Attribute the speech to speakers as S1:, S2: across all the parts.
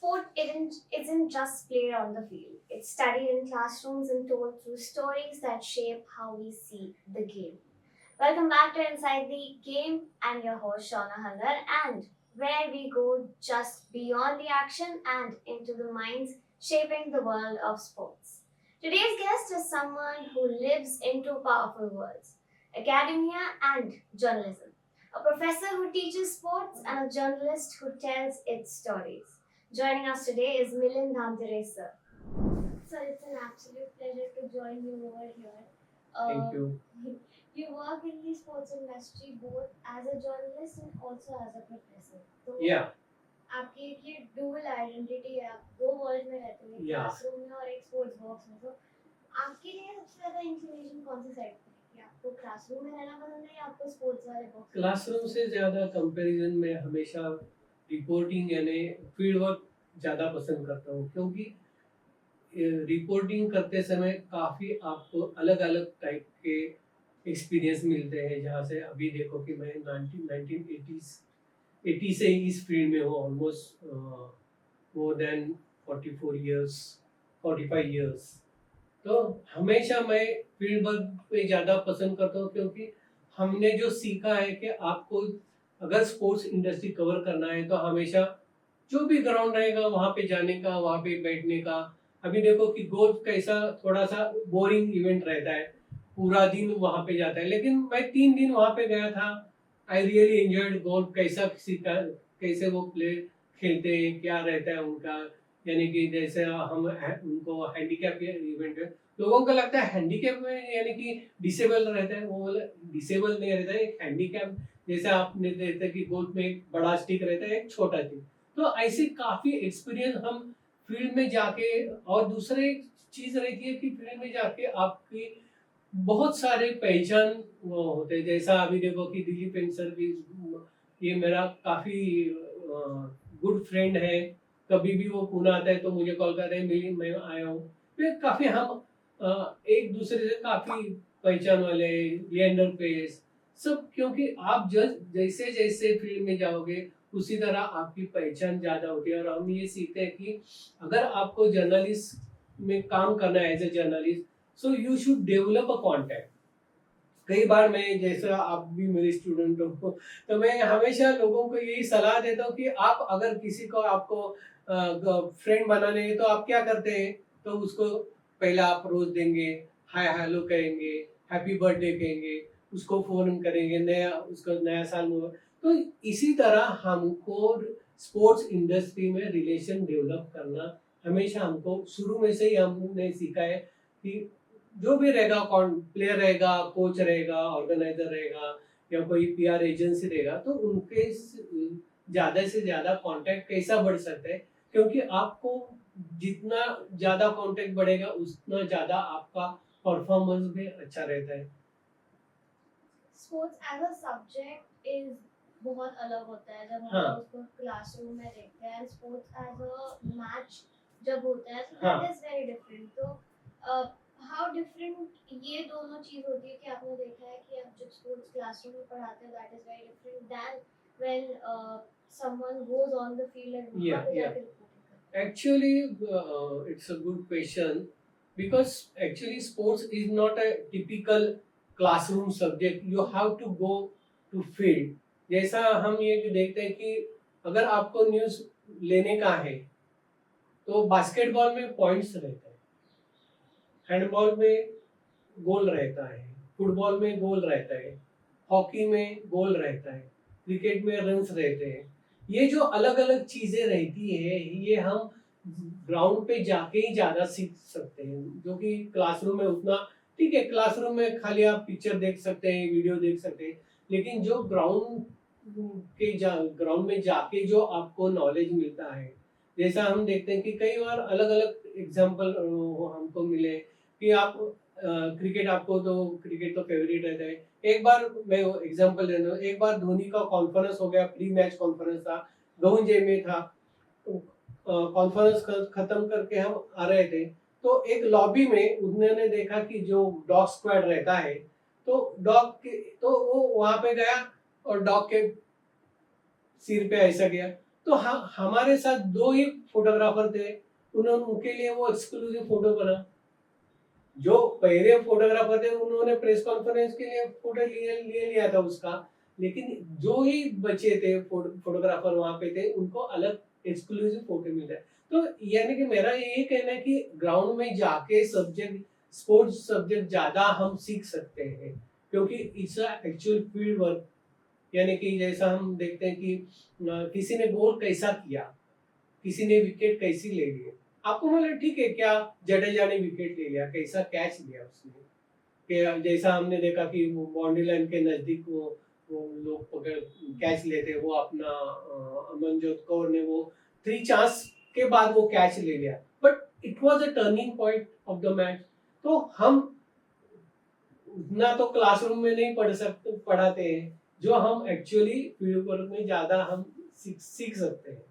S1: Sport isn't just played on the field. It's studied in classrooms and told through stories that shape how we see the game. Welcome back to Inside the Game. I'm your host Shauna Halder, and where we go just beyond the action and into the minds shaping the world of sports. Today's guest is someone who lives in two powerful worlds: academia and journalism. A professor who teaches sports and a journalist who tells its stories. Joining us today is Milind Dhamdire sir. Sir, it's an absolute pleasure to join you over here.
S2: Thank you.
S1: You work in the sports industry both as a journalist and also as a professor. तो
S2: Yeah,
S1: आपकी एक ये dual identity है, आप दो world में रहते हो, एक
S2: yeah.
S1: क्लासरूम में और एक स्पोर्ट्स बॉक्स में. तो आपके लिए सबसे ज्यादा इंक्लिनेशन कौन सी साइड पे है कि आपको क्लासरूम में रहना पसंद है या आपको स्पोर्ट्स वाले बॉक्स?
S2: क्लासरूम से ज़्यादा कंपैरिजन में हमेशा रिपोर्टिंग यानी फील्ड वर्क ज़्यादा पसंद करता हूँ, क्योंकि रिपोर्टिंग करते समय काफ़ी आपको अलग अलग टाइप के एक्सपीरियंस मिलते हैं। जहाँ से अभी देखो कि मैं 1980 से इस फील्ड में हूँ, almost more than 44 years, 45 years. तो हमेशा मैं फील्ड वर्क पे ज़्यादा पसंद करता हूँ, क्योंकि हमने जो सीखा है कि आपको अगर स्पोर्ट्स इंडस्ट्री कवर करना है तो हमेशा जो भी ग्राउंड रहेगा वहाँ पे जाने का, वहाँ पे बैठने का। अभी देखो कि गोल्फ कैसा थोड़ा सा बोरिंग इवेंट रहता है, पूरा दिन वहाँ पे जाता है, लेकिन मैं 3 दिन वहाँ पे गया था। आई रियली एंजॉयड गोल्फ, कैसा सीखा, कैसे वो प्ले खेलते हैं, क्या रहता है उनका। यानी कि जैसे उनको हैंडीकैप इवेंट है, लोगों को लगता है हैंडीकैप में यानी कि डिसेबल रहता है, वो बोला डिसेबल नहीं रहता है, एक हैंडीकैप जैसे आपने देखते हैं कि गोल्फ में एक बड़ा स्टिक रहता है, एक छोटा स्टिक। तो ऐसे काफी एक्सपीरियंस हम फील्ड में जाके, और दूसरे चीज रहती है कि फील्ड में जाके आपकी बहुत सारे पहचान वो होते हैं। जैसा अभी देखो कि दिलीप एंसर भी, ये मेरा काफी गुड फ्रेंड है। कभी भी वो पुणे आता है तो मुझे कॉल करते हैं, मिली मैं आया हूँ। फिर काफी हम एक दूसरे से काफी पहचान वाले, लिएंडर पेस सब, क्योंकि आप जैसे जैसे फील्ड में जाओगे उसी तरह आपकी पहचान ज्यादा होती है। और हम ये सीखते हैं कि अगर आपको जर्नलिस्ट में काम करना है as a journalist, so you should develop a contact. कई बार मैं, जैसा आप भी मेरे स्टूडेंट हो, तो मैं हमेशा लोगों को यही सलाह देता हूँ कि आप अगर किसी को आपको फ्रेंड बनाने हैं तो आप क्या करते हैं, तो उसको पहला आप रोज देंगे, हाय हेलो कहेंगे, हैप्पी बर्थडे कहेंगे, उसको फोन करेंगे, नया उसका नया साल मुबारक। तो इसी तरह हमको स्पोर्ट्स इंडस्ट्री में रिलेशन डेवलप करना हमेशा हमको शुरू में से ही हमने सीखा है कि जो भी रहेगा, कौन प्लेयर रहेगा, कोच रहेगा, ऑर्गेनाइजर रहेगा या कोई पीआर एजेंसी रहेगा, तो उनके ज्यादा से ज्यादा कांटेक्ट कैसा बढ़ सकता है, क्योंकि आपको जितना ज्यादा कांटेक्ट बढ़ेगा उतना ज्यादा आपका परफॉर्मेंस भी अच्छा रहता है।
S1: Sports as a subject is बहुत अलग होता है जब हम
S2: हाँ,
S1: लोग उसको क्लासरूम में देखते हैं. स्पोर्ट्स एज अ मैच जब होता है तो
S2: हाँ।
S1: That is very different. तो हाउ डिफरेंट ये दोनों चीज होती है कि आपने देखा है कि आप जब स्पोर्ट्स क्लासरूम में पढ़ाते हैं that is very different than when someone goes on the field and वहां
S2: Yeah,
S1: पे
S2: yeah.
S1: जाके रिपोर्टिंग करता है.
S2: Actually, it's a good question, because actually sports is not a typical classroom subject. You have to go to field. जैसा हम ये भी देखते हैं कि अगर आपको न्यूज़ लेने का है तो बास्केटबॉल में पॉइंट्स रहते हैं, हैंडबॉल में गोल रहता है, फुटबॉल में गोल रहता है, हॉकी में गोल रहता है, क्रिकेट में रन्स रहते हैं। ये जो अलग अलग चीजें रहती है, ये हम ग्राउंड पे जाके ही ज्यादा सीख सकते हैं, जो कि क्लासरूम में उतना ठीक है। क्लासरूम में खाली आप पिक्चर देख सकते हैं, वीडियो देख सकते हैं, लेकिन जो ग्राउंड में जाके जो आपको नॉलेज मिलता है, जैसा हम देखते हैं कि कई बार अलग अलग एग्जाम्पल हमको मिले कि आप क्रिकेट, आपको तो क्रिकेट तो फेवरेट रहता है। एक बार मैं एग्जांपल दे दूं, एक बार धोनी का कॉन्फ्रेंस हो गया, प्री मैच कॉन्फ्रेंस था, गहुंजे में था। कॉन्फ्रेंस खत्म करके हम आ रहे थे, तो एक लॉबी में उन्होंने देखा कि जो डॉग स्क्वाड रहता है, तो डॉग के, तो वो वहां पे गया और डॉग के सिर पे ऐसा गया। तो हमारे साथ दो ही फोटोग्राफर थे, उन्होंने उनके लिए वो एक्सक्लूसिव फोटो बना। जो पहले फोटोग्राफर थे उन्होंने प्रेस कॉन्फ्रेंस के लिए फोटो लिए लिया था उसका, लेकिन जो ही बचे थे फोटोग्राफर वहां पे थे उनको अलग एक्सक्लूसिव फोटो मिल रहा है। तो यानी कि मेरा ये कहना है कि ग्राउंड में जाके सब्जेक्ट, स्पोर्ट्स सब्जेक्ट ज्यादा हम सीख सकते हैं, क्योंकि इट्स एक्चुअल फील्ड वर्क। यानी कि जैसा हम देखते हैं कि किसी ने गोल कैसा किया, किसी ने विकेट कैसी ले ली, आपको मतलब ठीक है क्या जडेजा ने विकेट ले लिया, कैसा कैच लिया उसने, कि जैसा हमने देखा कि वो बाउंड्री लाइन के नजदीक वो लोग पकड़ कैच लेते, वो अपना अमनजोत कौर ने वो 3 चांस के बाद वो कैच ले लिया, but it was a turning point of the match. तो हम उतना तो क्लासरूम में नहीं पढ़ाते हैं, जो हम एक्चुअली फील्ड वर्क में ज्यादा हम सीख सकते हैं।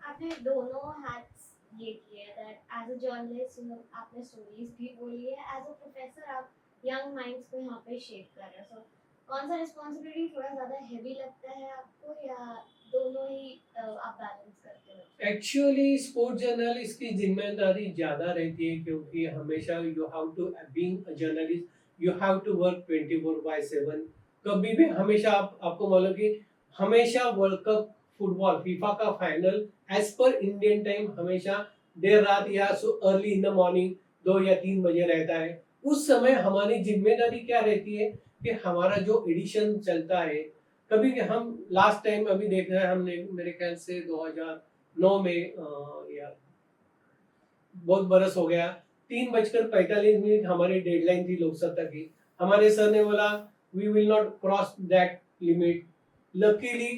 S1: आपने दोनों हैट्स ये किए दैट एज अ जर्नलिस्ट आपने स्टोरीज भी बोली है, एज अ प्रोफेसर आप यंग माइंड्स को यहाँ पे शेप कर रहे हो। सो कौन सा रिस्पॉन्सिबिलिटी थोड़ा ज़्यादा हैवी लगता है आपको, या दोनों ही आप बैलेंस करते हो?
S2: एक्चुअली स्पोर्ट्स जर्नलिस्ट की जिम्मेदारी ज्यादा रहती है, क्योंकि हमेशा you have to being a journalist you have to work 24/7। कभी भी हमेशा आपको मालूम कि हमेशा वर्ल्ड कप फुटबॉल फीफा का final as per Indian time हमेशा देर रात या अर्ली इन द मॉर्निंग 2 या 3 बजे रहता है। उस समय हमारी जिम्मेदारी क्या रहती है कि हमारा जो एडिशन चलता है, कभी हम लास्ट टाइम अभी देख रहे हैं हमने, मेरे ख्याल से 2009 में या बहुत बरस हो गया, 3:45 हमारी डेडलाइन थी लोकसत्ता की। हमारे सर ने बोला we will not cross that limit. Luckily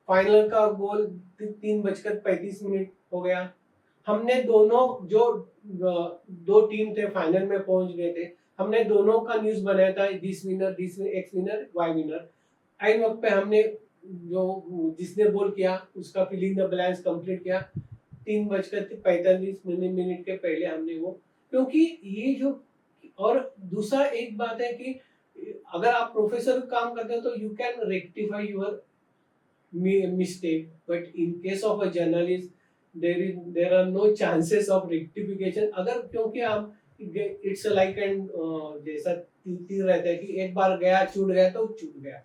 S2: final का गोल 3:35 हो गया। हमने दोनों जो दो टीम थे फाइनल में पहुंच गए थे, हमने दोनों का न्यूज बनाया था, this winner X winner Y winner. आइन वक्त पे हमने जो जिसने गोल किया उसका फिलिंग द ब्लैंक्स कंप्लीट किया 3:45 के पहले हमने वो, क्योंकि ये जो, और दूसरा एक बात है कि अगर आप प्रोफेसर काम करते हो तो you can rectify your mistake, but in case of a journalist there are no chances of rectification। अगर क्योंकि आप इट्स लाइक एंड जैसा तीर रहता है कि एक बार गया छूट गया तो छूट गया,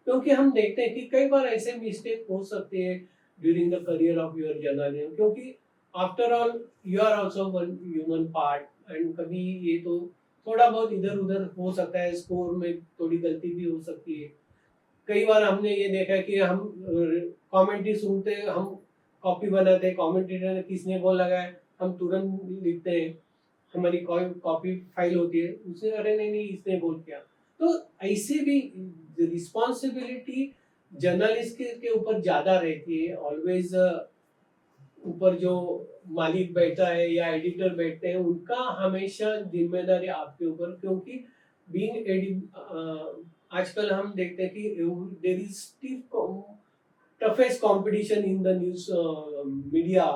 S2: क्योंकि हम देखते हैं कि कई बार ऐसे मिस्टेक हो सकते हैं during the career of your journalism, क्योंकि after all you are also one human part and कभी ये तो थोड़ा बहुत इधर उधर हो सकता है, स्कोर में थोड़ी गलती भी हो सकती है। कई बार हमने ये देखा कि हम कमेंट्री सुनते, हम कॉपी बनाते, कमेंटेटर ने किसने गोल लगाया हम तुरंत लिखते हैं, हमारी कॉपी फाइल होती है उसने, अरे नहीं नहीं इसने गोल किया। तो ऐसे भी रिस्पॉन्सिबिलिटी जर्नलिस्ट के ऊपर ज्यादा रहती है ऑलवेज। ऊपर जो मालिक बैठा है या एडिटर बैठते हैं उनका हमेशा जिम्मेदारी आपके ऊपर, क्योंकि बीइंग आजकल हम देखते हैं कि there is toughest competition in the news media,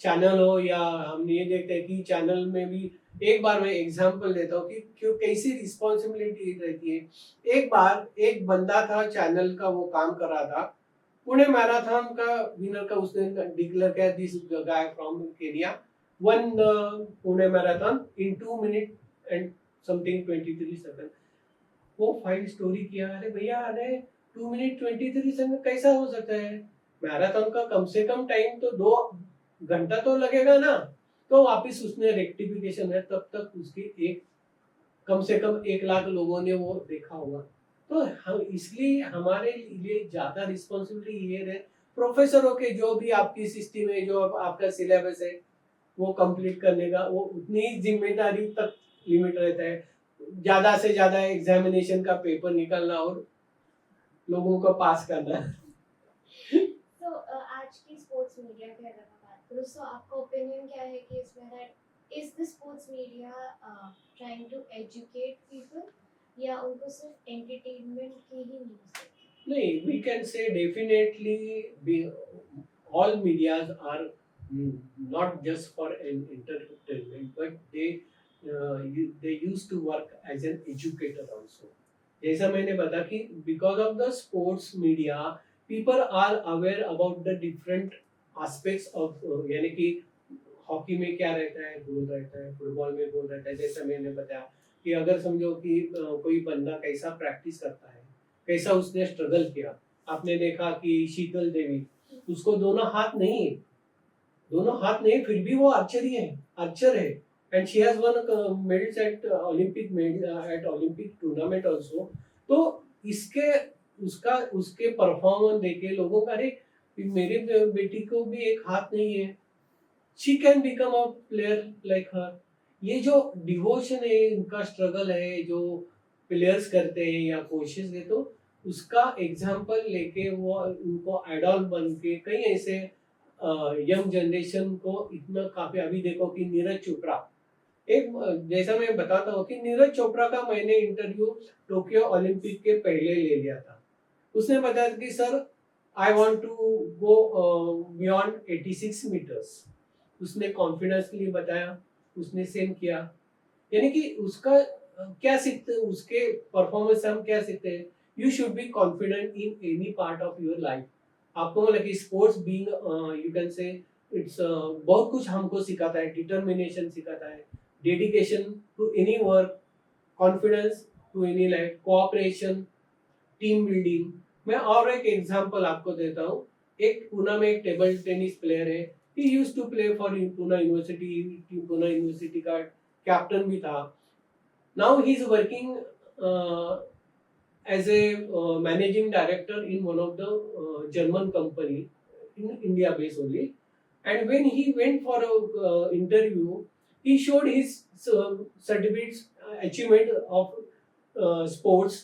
S2: channel हो या हम ये देखते हैं कि चैनल में भी। एक बार मैं एग्जांपल देता हूँ कि क्यों कैसी रिस्पॉन्सिबिलिटी रहती है। एक बार एक बंदा था चैनल का, वो काम कर रहा था, पुणे मैराथन का विनर का उसने डिक्लेयर किया, this guy from Kenya one Pune marathon in 2 minute and something 23 second. वो फाइल स्टोरी किया, अरे भैया अरे 2 मिनट 23 सेकंड कैसा हो सकता है, मैराथन का कम से कम टाइम तो 2 घंटा तो लगेगा ना। तो वापिस उसने रेक्टिफिकेशन है, तब तक उसकी एक कम से कम 1 लाख लोगों ने वो देखा होगा। तो हम इसलिए हमारे लिए ज्यादा रिस्पॉन्सिबिलिटी ये रहे प्रोफेसरों के, जो भी आपकी सिस्टम है, जो आपका सिलेबस है वो कंप्लीट करने का, वो उतनी ही जिम्मेदारी तक लिमिट रहता है। ज्यादा से ज्यादा एग्जामिनेशन का पेपर निकालना और लोगों को पास करना।
S1: तो आज की स्पोर्ट्स मीडिया की अगर मैं बात करूँ, तो आपका ओपिनियन क्या है कि इसमें that is the sports media trying to educate people, या उनको सिर्फ एंटरटेनमेंट की ही न्यूज़ है?
S2: नहीं, we can say definitely all medias are not just for an entertainment, but they used to work as an educator also। जैसा मैंने बताया कि because of the sports media, people are aware about the different aspects of, यानी कि hockey में क्या रहता है, गोल रहता है, फुटबॉल में गोल रहता है। जैसा मैंने बताया कि अगर समझो कि कोई बंदा कैसा प्रैक्टिस करता है, कैसा उसने स्ट्रगल किया। आपने देखा कि शीतल देवी, उसको दोनों हाथ नहीं है, दोनों हाथ नहीं, फिर भी वो आर्चरी है, आर्चर है। And she has won medals at Olympic, at Olympic tournament also. तो इसके उसका उसके परफॉर्मेंस देखे लोगों का, अरे मेरे बेटी को भी एक हाथ नहीं है, she can become a player like her. ये जो डिवोशन है, इनका स्ट्रगल है, जो प्लेयर्स करते हैं या कोशिश है, तो उसका एग्जाम्पल लेके वो उनको आइडल बन के कई ऐसे यंग जनरेशन को इतना काफी। अभी देखो कि नीरज चोपड़ा, एक जैसा मैं बताता हूँ कि नीरज चोपड़ा का मैंने इंटरव्यू टोक्यो ओलंपिक के पहले ले लिया था। उसने बताया कि sir I want to go beyond 86 meters. उसने कॉन्फिडेंसली बताया, उसने सेम किया। यानी कि उसका क्या सीखते हैं, उसके परफॉर्मेंस से हम क्या सीखते हैं, you should be confident in any part of your life. आपको मतलब कि sports being, you can say it's बहुत कुछ हमको सिखाता है, डिटर्मिनेशन सिखाता है, dedication to any work, confidence to any life, cooperation, team building. मैं और एक एग्जांपल आपको देता हूँ। एक पुणे में एक टेबल टेनिस प्लेयर है, he used to play for Pune university, Pune university का कैप्टन भी था। Now he is working as a managing director in one of the German company in India based only. And when he went for a interview, he showed his certificates, achievement of sports.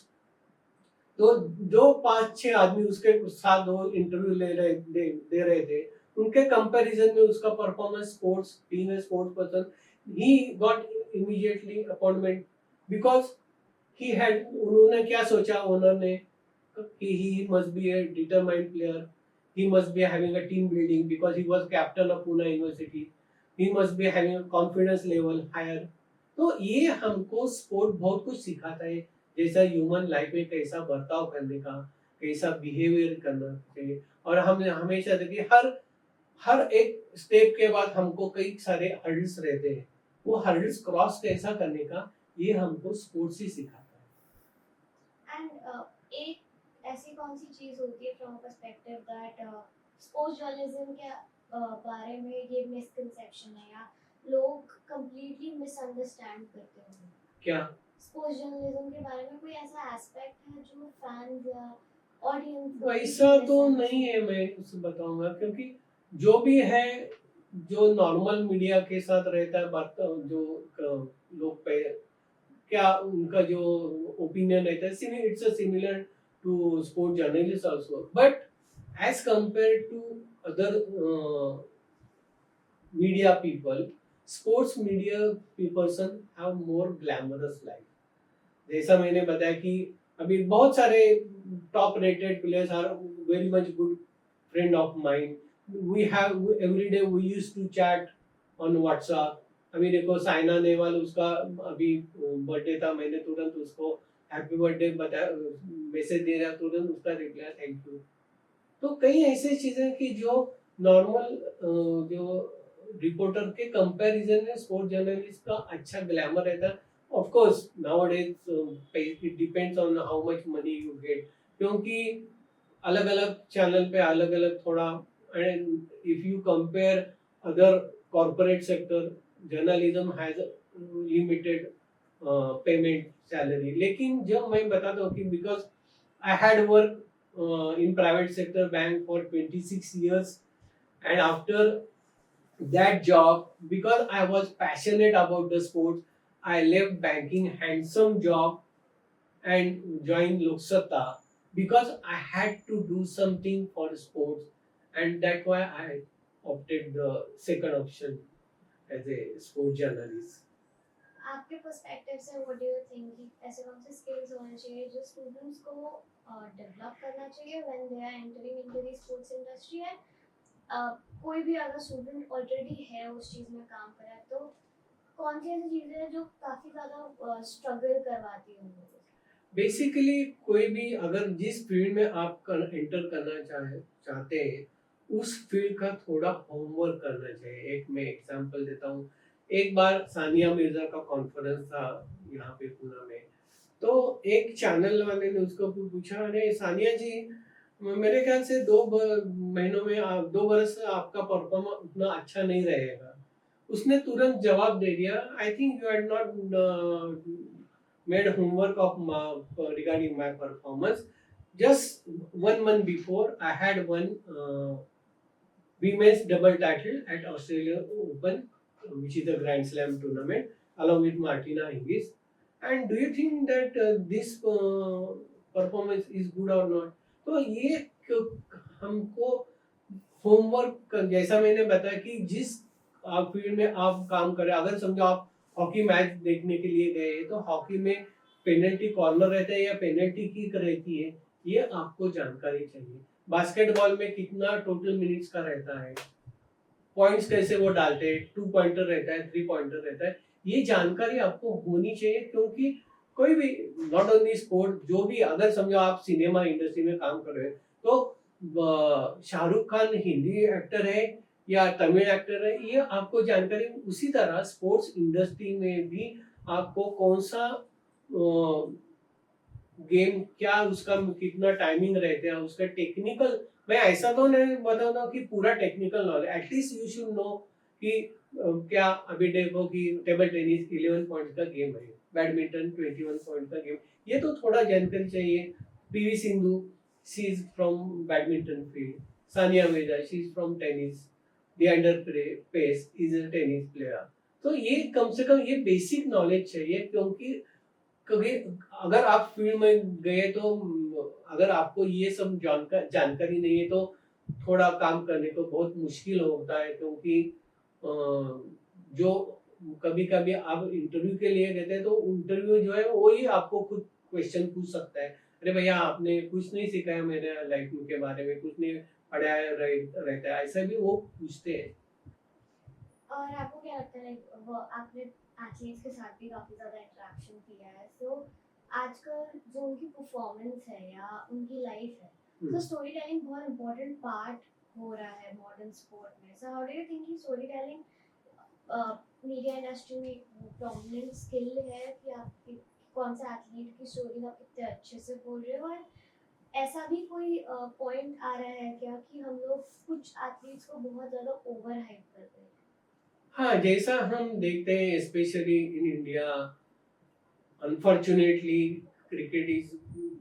S2: तो जो 5-6 आदमी उसके साथ वो interview दे रहे थे, उनके comparison में उसका परफॉर्मेंस स्पोर्ट्स टीम है, sports person, he got immediately appointment because he had, उन्होंने क्या सोचा ओनर ने कि he must be A determined player, he must be having a team building because he was captain of Pune University, he must be having a confidence level higher। तो ये हमको sport बहुत कुछ सिखाता है, जैसा ह्यूमन लाइफ में कैसा बर्ताव करने का, कैसा बिहेवियर करना चाहिए। और हम हमेशा देखिए हर हर एक स्टेप के बाद हमको कई सारे हर्डल्स रहते हैं, वो हर्डल्स क्रॉस कैसा करने का, ये हमको स्पोर्ट्स ही सिखाता है।
S1: एंड एक ऐसी कौन सी चीज होती है from perspective that sports journalism के बारे में ये मिसकंसेप्शन है या लोग कंप्लीटली मिसअंडरस्टैंड करते हैं?
S2: क्या
S1: स्पोर्ट्स जर्नलिज्म के बारे में कोई ऐसा एस्पेक्ट है जो फैंस या ऑडियंस
S2: वैसा तो नहीं है, मैं उससे बताऊंगा, क्योंकि जो भी है, जो नॉर्मल मीडिया के साथ रहता है बात, जो लोग पे क्या उनका जो ओपिनियन रहता है, it's a similar to sport journalist also, but as compare to other media people, sports media person have more glamorous life. जैसा मैंने बताया कि अभी बहुत सारे top rated players are very much good friend of mind. We have every day we used to chat on WhatsApp. अभी देखो साइना नेहवाल, उसका अभी बर्थडे था, मैंने तुरंत उसको हैप्पी बर्थडे बताया, मैसेज दे रहा, तुरंत उसका रिप्लाई थैंक यू। तो कई ऐसी चीजें कि जो नॉर्मल जो रिपोर्टर के कंपैरिजन में स्पोर्ट्स जर्नलिस्ट का अच्छा ग्लैमर रहता है। Of course nowadays it depends on how much money you get, क्योंकि अलग अलग चैनल पे अलग अलग थोड़ा, and if you compare other corporate sector, journalism has limited payment salary. लेकिन जब मैं बताता हूँ कि because I had work in private sector bank for 26 years, and after that job, because I was passionate about the sports, I left banking, handsome job, and joined Lok Satta because I had to do something for sports, and that's why I opted the second option as a sports journalist।
S1: आपके perspective से what do you think कि ऐसे कौन से skills होने चाहिए जो students को डेवलप करना चाहिए when they are entering into the sports industry? And कोई भी अगर स्टूडेंट ऑलरेडी है उस चीज में काम कर रहा है, तो कौन सी ऐसी चीजें हैं जो काफी ज्यादा स्ट्रगल करवाती है उनको?
S2: बेसिकली कोई भी अगर जिस फील्ड में आप एंटर करना चाहते हैं, उस फील्ड का थोड़ा होमवर्क करना चाहिए। एक मैं एग्जांपल देता हूँ, एक बार सानिया मिर्जा का कॉन्फ्रेंस था यहाँ पे पुणे में, तो एक चैनल वाले ने उसको पूछा, अरे सानिया जी, मेरे ख्याल से महीनों में 2 बरस से आपका परफॉर्मेंस उतना अच्छा नहीं रहेगा। उसने तुरंत जवाब दे दिया, I think you had not made homework of regarding my performance. Just 1 month before, I had won women's double title at Australia Open, which is a Grand Slam tournament, along with Martina Hingis. And do you think that this performance is good or not? तो ये हमको homework, जैसा मैंने बताया कि जिस आप field में आप काम करें, अगर समझो आप हॉकी मैच देखने के लिए गए तो हॉकी में पेनल्टी कॉर्नर रहता है या पेनल्टी किक रहती है, ये आपको जानकारी चाहिए। बास्केटबॉल में कितना टोटल मिनट्स का रहता है, पॉइंट्स कैसे वो डालते हैं, 2 पॉइंटर रहता है, 3 पॉइंटर रहता है, ये जानकारी आपको होनी चाहिए। क्योंकि कोई भी, नॉट ओनली स्पोर्ट, जो भी, अगर समझो आप सिनेमा इंडस्ट्री में काम कर रहे हो तो शाहरुख खान हिंदी एक्टर है या तमिल एक्टर है, ये आपको जानकारी। उसी तरह स्पोर्ट्स इंडस्ट्री में भी आपको कौन सा गेम, क्या उसका कितना टाइमिंग रहता है, उसका टेक्निकल, मैं ऐसा तो नहीं बताता कि पूरा technical knowledge, at least you should know कि क्या अभी देखो कि टेबल टेनिस 11 पॉइंट का गेम है, बैडमिंटन 21 पॉइंट का गेम, ये तो थोड़ा जानकारी चाहिए। PV Sindhu, she is from badminton field, Sania Mirza, she is from tennis, Leander Paes is a tennis player. तो ये कम से कम ये बेसिक नॉलेज चाहिए। क्योंकि अगर आप फील्ड में गए तो अगर आपको ये सब जानकारी नहीं है तो थोड़ा काम करने को बहुत मुश्किल होता है। क्योंकि जो कभी कभी आप इंटरव्यू के लिए गए थे तो इंटरव्यू जो है वो ही आपको खुद क्वेश्चन पूछ सकता है, अरे भैया आपने कुछ नहीं सिखाया मेरे लाइफ के बारे में, कुछ नहीं पढ़ाया रहता है, ऐसा भी वो पूछते हैं।
S1: और आपको क्या लगता है, वो आपने एथलीट्स के साथ भी काफ़ी ज़्यादा इंटरेक्शन किया है, सो आजकल जो उनकी परफॉर्मेंस है या उनकी लाइफ है, तो स्टोरी टेलिंग बहुत इम्पोर्टेंट पार्ट हो रहा है मॉडर्न स्पोर्ट में। So how do you think कि स्टोरी टेलिंग मीडिया इंडस्ट्री में एक प्रोमिनेंट स्किल है कि आप कौन सा एथलीट की स्टोरी आप कितने अच्छे से बोल रहे हो? और ऐसा भी कोई पॉइंट आ रहा है क्या कि हम लोग कुछ एथलीट्स को बहुत ज़्यादा ओवर हाइप करते हैं?
S2: हाँ, जैसा हम देखते हैं specially in India, unfortunately cricket is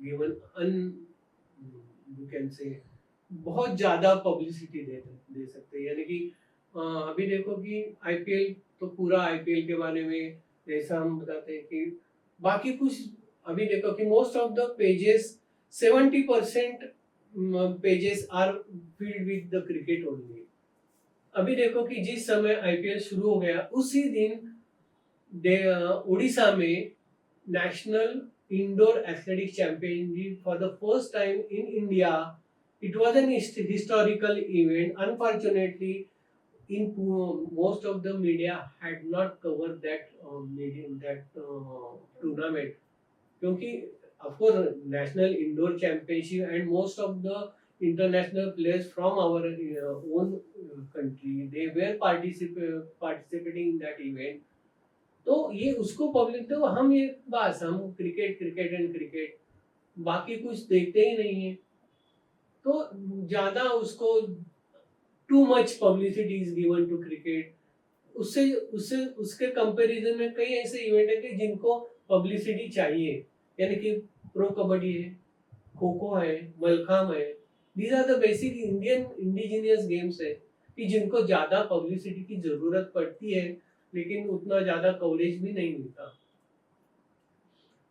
S2: given an, you can say, बहुत ज्यादा पब्लिसिटी दे सकते हैं। यानी कि अभी देखो कि आईपीएल, तो पूरा आईपीएल के बारे में जैसा हम बताते हैं कि बाकी कुछ, अभी देखो कि most of the pages, 70% pages are filled with the cricket only. अभी देखो कि जिस समय आईपीएल शुरू हो गया उसी दिन उड़ीसा में national indoor athletics championship for the first time in India. It was an historical event. Unfortunately, in most of the media had not covered that tournament, क्योंकि of course national indoor championship and most of the international players from our own country, they were participating in that event। तो ये उसको public, तो हम ये बस हम cricket cricket and cricket, बाकी कुछ देखते ही नहीं है। तो ज्यादा उसको too much publicity is given to cricket. उससे उससे उसके कंपैरिजन में कई ऐसे इवेंट है कि जिनको पब्लिसिटी चाहिए, यानी कि प्रो कबड्डी है, खो खो है, मलखाम है, these are the basic Indian indigenous games है कि जिनको ज्यादा पब्लिसिटी की जरूरत पड़ती है लेकिन उतना ज्यादा कवरेज भी नहीं मिलता।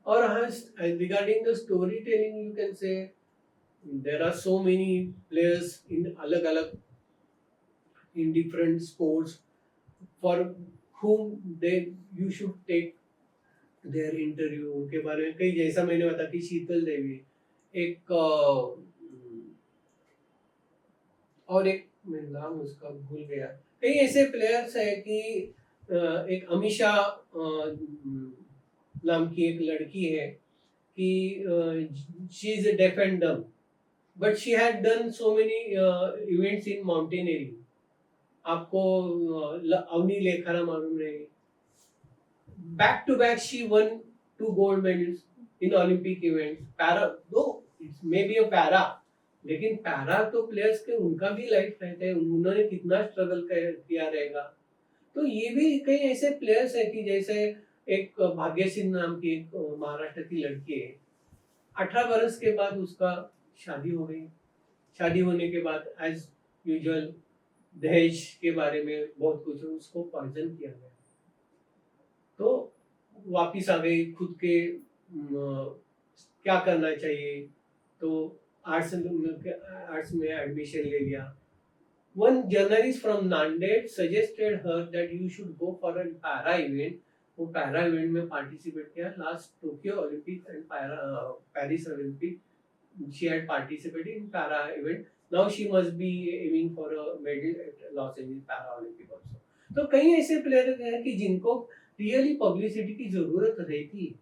S2: और हाँ, regarding the story telling, you can से there are so many players in अलग अलग in different sports for whom they you should take their interview, उनके बारे में कई, जैसा मैंने बताया कि शीतल देवी, एक और एक मैं नाम उसका भूल गया, कई ऐसे प्लेयर्स है कि एक अमीशा नाम की एक लड़की है कि she is a deaf and डम, but she had done so many events in mountaineering. आपको अवनी लेखारा मालूम रहेगी. Back to back, she won 2 gold medals in Olympic events. Para, though it may be a para, लेकिन para तो players के उनका भी life रहता है, उन्होंने कितना स्ट्रगल किया रहेगा. तो ये भी कई ऐसे प्लेयर्स है कि जैसे एक भाग्य सिंह नाम की एक महाराष्ट्र की लड़की है. 18 बरस के बाद उसका शादी हो गई. शादी होने के बाद एज यूजुअल दहेज के बारे में बहुत कुछ उसको पॉइजन किया गया. तो वापिस आ गई खुद के क्या करना चाहिए. तो आर्ट्स में एडमिशन ले लिया. One journalist from Nanded suggested her that you should go for a para event. वो पैरा इवेंट में पार्टिसिपेट किया. Last Tokyo Olympic and Paris Olympic she had participated in para event. Now she must be aiming for a medal at Los Angeles Para Olympic also. तो कई ऐसे player हैं कि जिनको really publicity की जरूरत रहती है,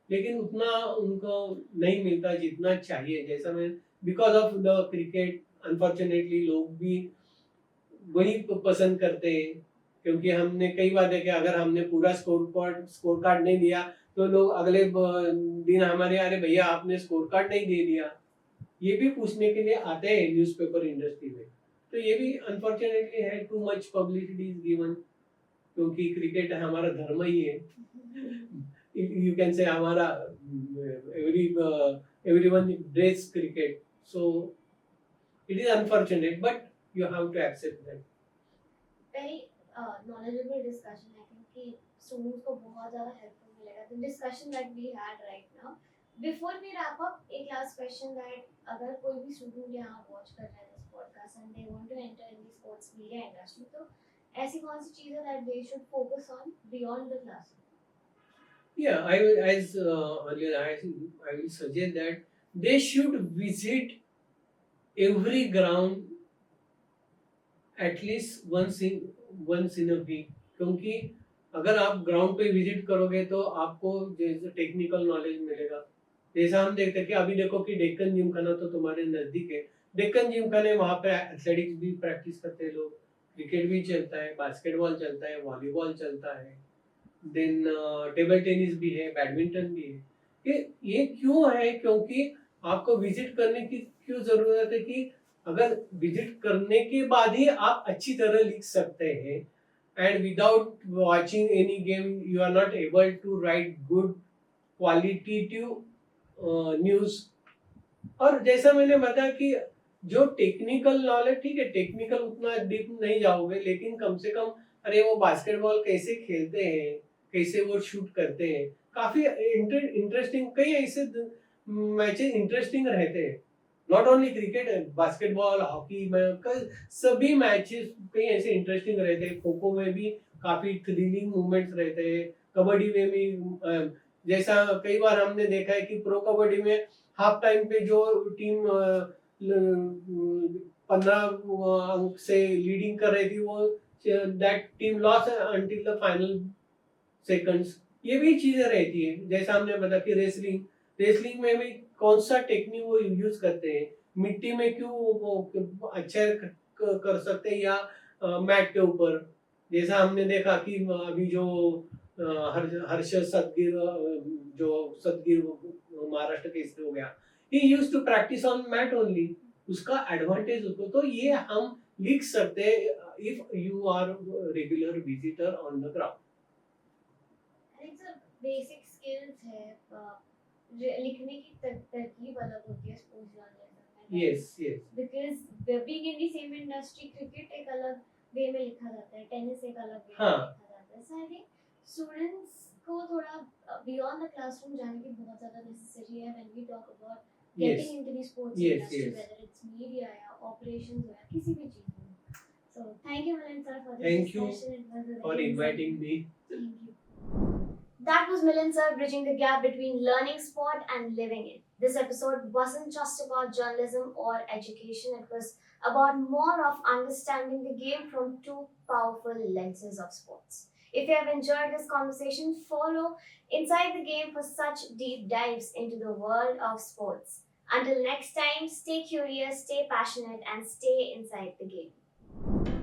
S2: लेकिन उतना उनको नहीं मिलता जितना चाहिए. जैसा मैं because of the cricket unfortunately लोग भी वही पसंद करते हैं, क्योंकि हमने कई बार देखे अगर हमने पूरा स्कोर कार्ड नहीं दिया तो लोग अगले दिन हमारे अरे भैया आपने स्कोर कार्ड नहीं दे दिया, ये भी पूछने के लिए आते हैं न्यूज़पेपर इंडस्ट्री में. तो ये भी अनफॉर्चुनेटली है, to much publicity is given, क्योंकि क्रिकेट हमारा धर्म ही है. यू कैन से हमारा everyone dress cricket, so it is unfortunate but you have to accept that.
S1: Very knowledgeable discussion. I think कि students को बहुत ज़्यादा helpful मिलेगा. The discussion that we had right now. Before we wrap up, एक last question that अगर कोई भी student यहाँ watch कर रहा है this podcast and they want to enter in the sports media industry, तो ऐसी कौन सी चीज़ें that they should focus on beyond the classroom?
S2: Yeah, I will, as earlier I will suggest that they should visit every ground at least once in a week. क्योंकि अगर आप ground पे visit करोगे तो आपको जैसे टेक्निकल नॉलेज मिलेगा. जैसा हम देखते हैं कि अभी देखो कि डेक्कन जिमखाना तो तुम्हारे नजदीक है. डेक्कन जिमखाने वहाँ पे एथलेटिक्स भी प्रैक्टिस करते हैं लोग, क्रिकेट भी चलता है, बास्केटबॉल चलता है, वॉलीबॉल चलता है, देन टेबल टेनिस भी है, बैडमिंटन भी है. ये क्यों है? क्योंकि आपको विजिट करने की क्यों जरूरत है कि अगर विजिट करने के बाद ही आप अच्छी तरह लिख सकते हैं. And without watching any game you are not able to write good qualitative news. और जैसा मैंने बताया कि जो टेक्निकल नॉलेज, ठीक है टेक्निकल उतना डीप नहीं जाओगे, लेकिन कम से कम अरे वो बास्केटबॉल कैसे खेलते हैं, कैसे वो शूट करते हैं, काफी इंटरेस्टिंग. कई ऐसे मैचेस इंटरेस्टिंग रहते हैं. Not only cricket, basketball, hockey में सभी मैचेस कई ऐसे इंटरेस्टिंग रहते हैं. खो खो में भी काफी थ्रिलिंग मूवमेंट्स रहते हैं. कबड्डी में भी जैसा कई बार हमने देखा है कि प्रो कबड्डी में हाफ टाइम पे जो टीम 15 अंक से लीडिंग कर रही थी वो that team loss until the final seconds. ये भी चीजें रहती है. जैसा हमने बताया कि रेसलिंग में भी कौन सा टेक्निक वो यूज करते हैं, मिट्टी में क्यों वो अच्छा कर सकते हैं या मैट के ऊपर. जैसा हमने देखा कि अभी जो हर्ष सदगीर महाराष्ट्र के इससे हो गया, he used to practice on mat only. उसका एडवांटेज उसको, तो ये हम लिख सकते हैं if you are regular visitor on the ground.
S1: Basic skills है. लिखने की तरकीब अलग होती है स्पोर्ट्स जर्नलिज्म में.
S2: Yes
S1: because being in the same industry, cricket एक अलग वे में लिखा जाता है, टेनिस एक अलग वे में लिखा जाता है. सो आई थिंक स्टूडेंट्स को थोड़ा बियॉन्ड द क्लासरूम जाने की बहुत ज्यादा नेसेसरी है when we talk about getting into the sports industry, whether it's media या ऑपरेशंस या किसी भी चीज में. So thank you Milan sir for this discussion. It was
S2: for inviting me.
S1: Thank you. That was Milind sir bridging the gap between learning sport and living it. This episode wasn't just about journalism or education, it was about more of understanding the game from two powerful lenses of sports. If you have enjoyed this conversation, follow Inside the Game for such deep dives into the world of sports. Until next time, stay curious, stay passionate, and stay inside the game.